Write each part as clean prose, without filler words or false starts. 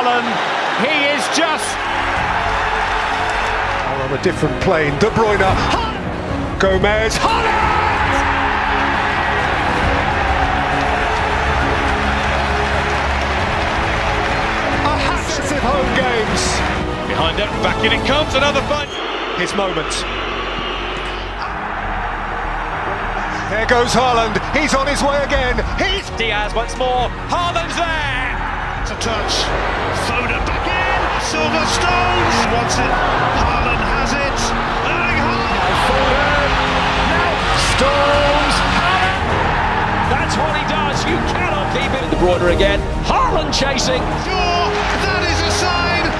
Haaland, he is just... On a different plane, De Bruyne, Gomez, Haaland! A massive home games. Behind it, back in it comes, another fight. His moment. There goes Haaland, he's on his way again, he's... Diaz once more, Haaland's there! It's a touch, Foden back in, Silva Stones wants it, Haaland has it, Erling Haaland! Foden, now Stones, Haaland! That's what he does, you cannot keep it. De Bruyne again, Haaland chasing. Sure, that is a sign!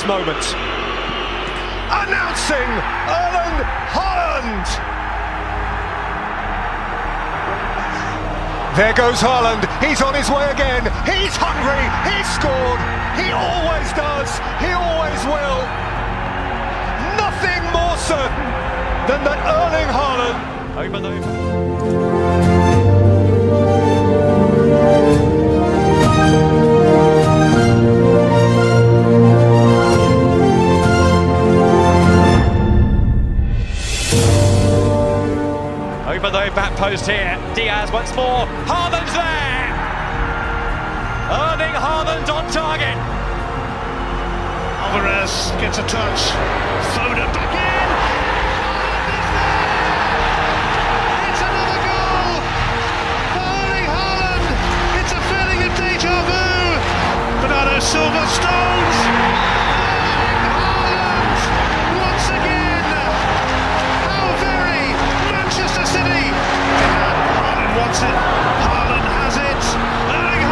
Moment. Announcing Erling Haaland! There goes Haaland, he's on his way again, he's hungry, he's scored, he always does, he always will. Nothing more certain than that Erling Haaland... Over the... Over the back post here, Diaz once more, Haaland's there! Erling Haaland on target! Alvarez gets a touch, Foden back in! It's another goal for Erling Haaland! It's a feeling of deja vu! Bernardo Silva Stones! Erling Haaland! Once again! How very Manchester City! Haaland wants it, Haaland has it, Erling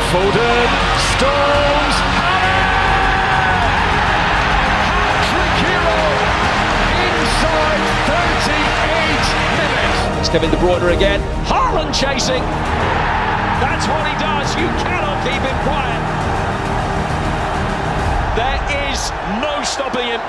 Foden, Stones, Haaland! Hat-trick hero inside 38 minutes. It's Kevin De Bruyne again, Haaland chasing. That's what he does, you cannot keep him quiet. There is no stopping him.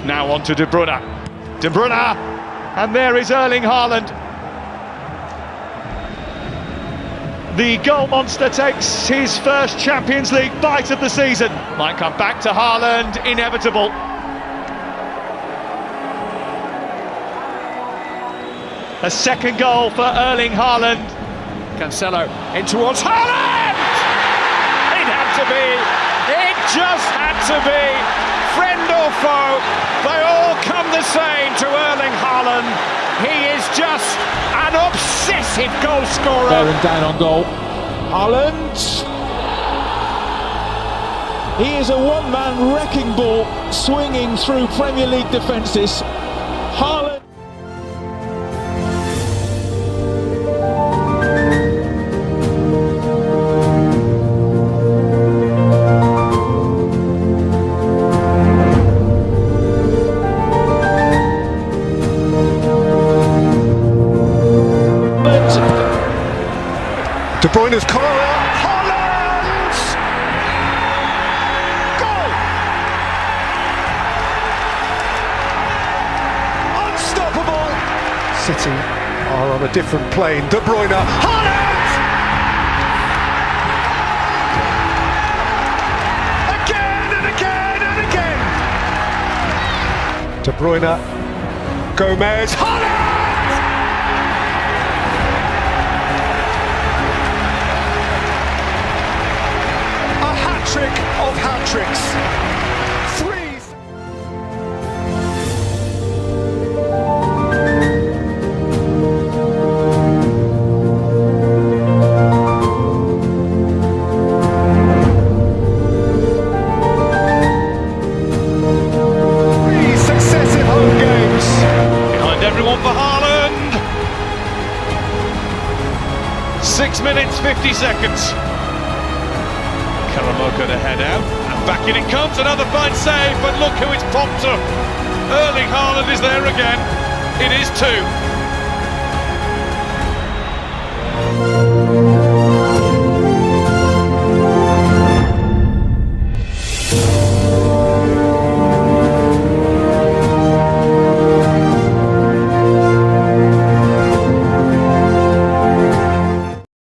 Now on to De Bruyne. De Bruyne, and there is Erling Haaland. The goal monster takes his first Champions League bite of the season. Might come back to Haaland, inevitable. A second goal for Erling Haaland. Cancelo in towards Haaland! It had to be, it just had to be. Friend or foe, they all come the same to Erling Haaland. He is just an obsessive goal scorer. There and down on goal. Haaland. He is a one-man wrecking ball swinging through Premier League defences. Haaland. De Bruyne's corner, Haaland! Goal! Unstoppable! City are on a different plane. De Bruyne, Haaland! Bruyne, Gomez, Haaland! A hat-trick of hat-tricks. Three. Successive home games. Behind everyone for Haaland. 6 minutes, 50 seconds. Karamoko to head out, and back in it comes, another fine save, but look who it's popped up. Erling Haaland is there again. It is 2.